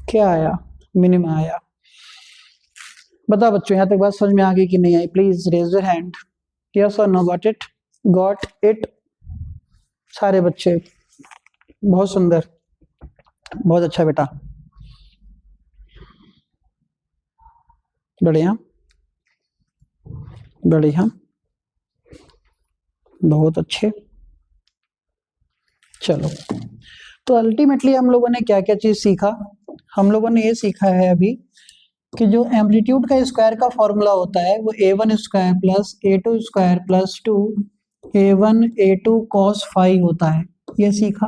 क्या आया, मिनिमा आया। बताओ बच्चों, यहाँ तक बात समझ में आ गई कि नहीं आई? Please raise your hand, yes और no, got it, got it, सारे बच्चे, बहुत सुंदर, बहुत अच्छा बेटा, बढ़िया बढ़िया, बहुत अच्छे। चलो, तो अल्टीमेटली हम लोगों ने क्या क्या चीज सीखा? हम लोगों ने ये सीखा है अभी कि जो एम्पलीट्यूड का स्क्वायर का फॉर्मूला होता है वो a1 square plus a2 square plus 2 a1 a2 cos phi होता है, ये सीखा।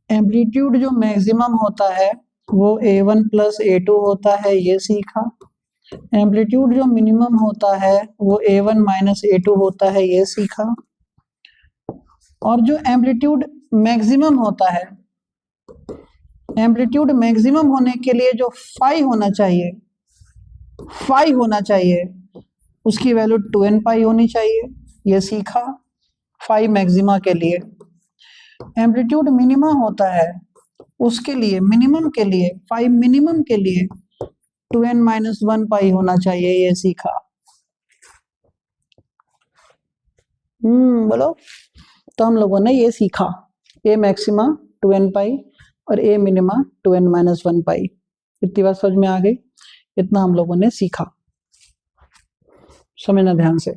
एम्पलीट्यूड जो मैक्सिमम होता है वो a1 प्लस a2 होता है, ये सीखा। एम्पलीट्यूड जो मिनिमम होता है वो a1 माइनस a2 होता है, ये सीखा। और जो एम्पलीट्यूड मैक्सिमम होता है, एम्पलीट्यूड मैक्सिमम होने के लिए जो फाई होना चाहिए, फाई होना चाहिए, उसकी वैल्यू 2n पाई होनी चाहिए, ये सीखा फाई मैक्सिमा के लिए। एम्पलीट्यूड मिनिमा होता है, उसके लिए मिनिमम के लिए, फाई मिनिमम के लिए 2n माइनस 1 पाई होना चाहिए, ये सीखा। बोलो। तो हम लोगों ने ये सीखा, ए मैक्सिमा 2n पाई और ए मिनिमा 2n माइनस 1 पाई। इतनी बात समझ में आ गई? इतना हम लोगों ने सीखा, समझना ध्यान से।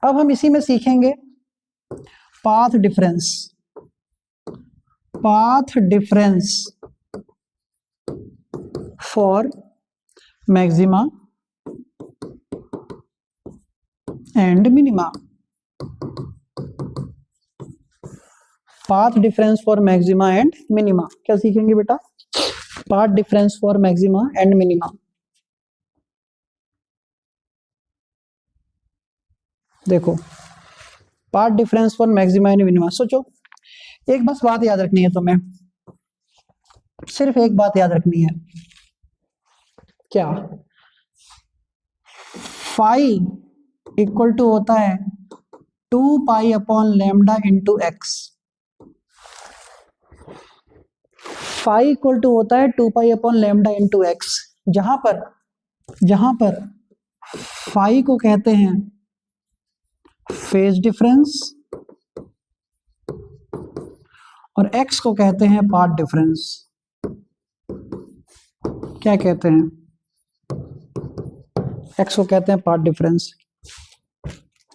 अब हम इसी में सीखेंगे path difference. Path difference for maxima and minima. Path difference for maxima and minima क्या सीखेंगे बेटा? Path difference for maxima and minima. देखो, path difference for maxima and minima. सोचो, एक बस बात याद रखनी है तुम्हें, सिर्फ एक बात याद रखनी है। क्या? फाई इक्वल टू होता है 2 pi upon lambda into x. Phi equal to होता है 2 pi upon lambda into x, जहां पर फाई को कहते हैं फेज डिफरेंस और एक्स को कहते हैं पाथ डिफरेंस। क्या कहते हैं? एक्स को कहते हैं पाथ डिफरेंस।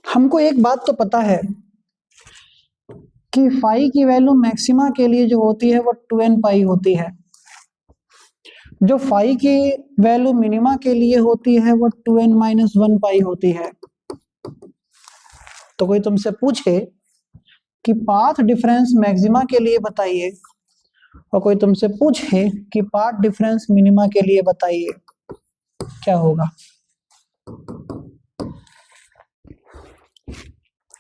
हमको एक बात तो पता है कि फाई की वैल्यू मैक्सिमा के लिए जो होती है वो 2n पाई होती है, जो फाई की वैल्यू मिनिमा के लिए होती है वो 2n माइनस 1 पाई होती है। तो कोई तुमसे पूछे कि पाथ डिफरेंस मैक्सिमा के लिए बताइए और कोई तुमसे पूछे कि पाथ डिफरेंस मिनिमा के लिए बताइए, क्या होगा?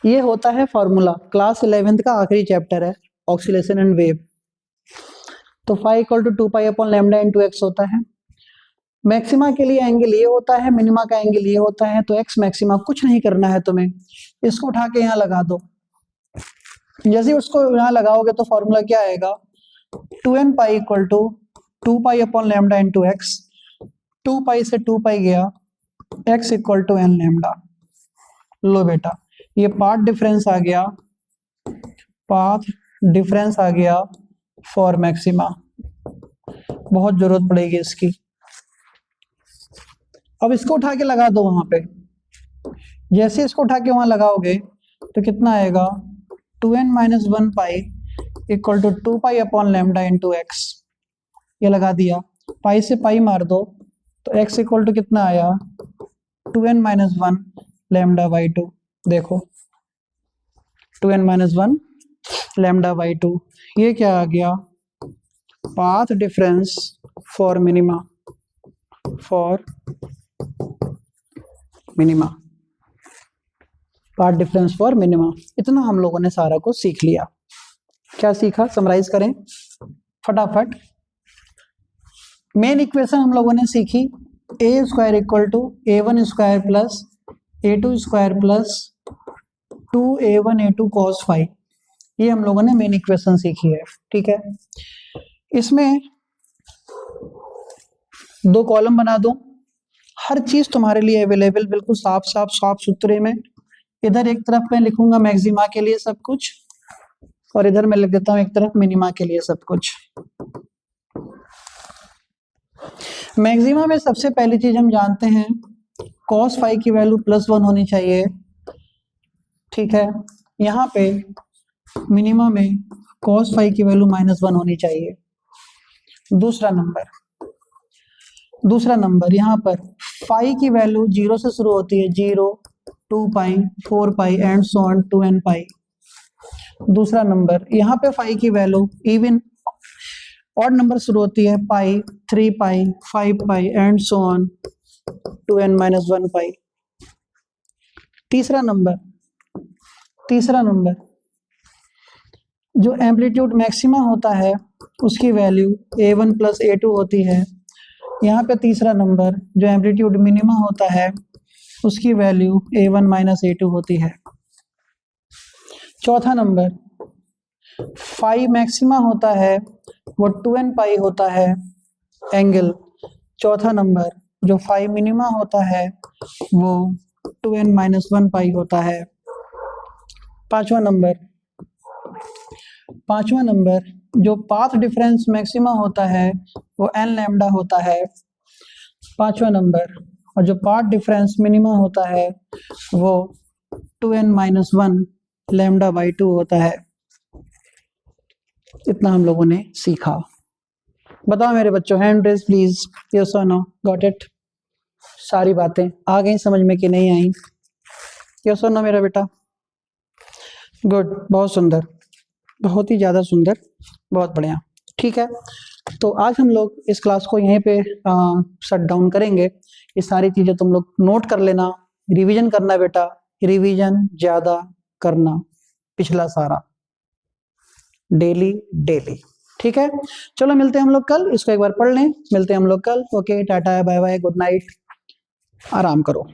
ये होता है फॉर्मूला, क्लास 11th का आखिरी चैप्टर है, ऑक्सीलेशन एंड वेव। तो phi equal to 2 pi upon lambda into x होता है। मैक्सिमा के लिए एंगल ये होता है, मिनिमा का एंगल ये होता है। तो एक्स मैक्सिमा कुछ नहीं करना है तुम्हें, इसको उठा के यहाँ लगा दो। जैसे ही उसको यहाँ लगाओगे तो फॉर्मूला क्या आएगा? 2n pi equal to 2 pi upon lambda into x. 2 pi से 2 पाई गया, x equal to n lambda. लो बेटा, ये पाथ डिफरेंस आ गया, पाथ डिफरेंस आ गया फॉर मैक्सिमा। बहुत जरूरत पड़ेगी इसकी। अब इसको उठा के लगा दो वहां पे। जैसे इसको उठा के वहां लगाओगे तो कितना आएगा? 2n minus 1 pi equal to 2 pi upon lambda into x. ये लगा दिया, पाई से पाई मार दो तो x इक्वल टू कितना आया? 2n minus 1 lambda by 2। देखो, 2n माइनस 1 लैम्डा बाई 2, ये क्या आ गया? Path difference for minima, for minima, path difference for minima. इतना हम लोगों ने सारा कुछ सीख लिया। क्या सीखा? समराइज करें फटाफट। मेन इक्वेशन हम लोगों ने सीखी, A square equal to a1 square plus a2 square plus 2a1 a2 cos phi. ये हम लोगों ने मेन इक्वेशन सीखी है, ठीक है। इसमें 2 कॉलम बना दो, हर चीज तुम्हारे लिए अवेलेबल, बिल्कुल साफ साफ साफ सुथरे में। इधर एक तरफ मैं लिखूंगा मैक्सिमा के लिए सब कुछ और इधर मैं लिख देता हूं एक तरफ मिनिमा के लिए सब कुछ। मैक्सिमा में सबसे पहली चीज हम जानते हैं cos फाई की वैल्यू +1 होनी चाहिए, ठीक है। यहाँ पे मिनिमा में cos फाई की वैल्यू -1 होनी चाहिए। दूसरा नंबर यहाँ पर फाई की वैल्यू 0 से शुरू होती है, 0, 2 pi, 4 pi and so on to n pi. दूसरा नंबर यहाँ पे फाई की वैल्यू इवन ऑड नंबर शुरू होती है, pi, 3 pi, 5 pi and so on to n - 1 pi. तीसरा नंबर जो एम्पलीट्यूड मैक्सिमा होता है उसकी वैल्यू a1 + a2 होती है। यहाँ पे तीसरा नंबर जो एम्पलीट्यूड मिनिमा होता है उसकी वैल्यू a1 - a2 होती है। चौथा नंबर फाई मैक्सिमा होता है वो 2n पाई होता है एंगल। चौथा नंबर जो फाई मिनिमा होता है वो 2n - 1 पाई होता है। पांचवा नंबर जो पाथ डिफरेंस मैक्सिमा होता है वो n लैम्डा होता है। पांचवा नंबर और जो पाथ डिफरेंस मिनिमा होता है वो 2n - 1 λ/2 होता है। इतना हम लोगों ने सीखा। बताओ मेरे बच्चों, हैंड रेज प्लीज, यस और नो, गॉट इट? सारी बातें आ गई समझ में कि नहीं आई? यस और नो मेरा बेटा? गुड, बहुत सुंदर, बहुत ही ज़्यादा सुंदर, बहुत बढ़िया। ठीक है, तो आज हम लोग इस क्लास को यहीं पे शट डाउन करेंगे। ये सारी चीज़ें तुम लोग नोट कर लेना, रिवीजन करना बेटा, रिवीजन ज़्यादा करना, पिछला सारा डेली। ठीक है, चलो मिलते हैं हम लोग कल, इसको एक बार पढ़ लें, मिलते हैं हम लोग कल। Okay, tata, bye bye, good night, आराम करो।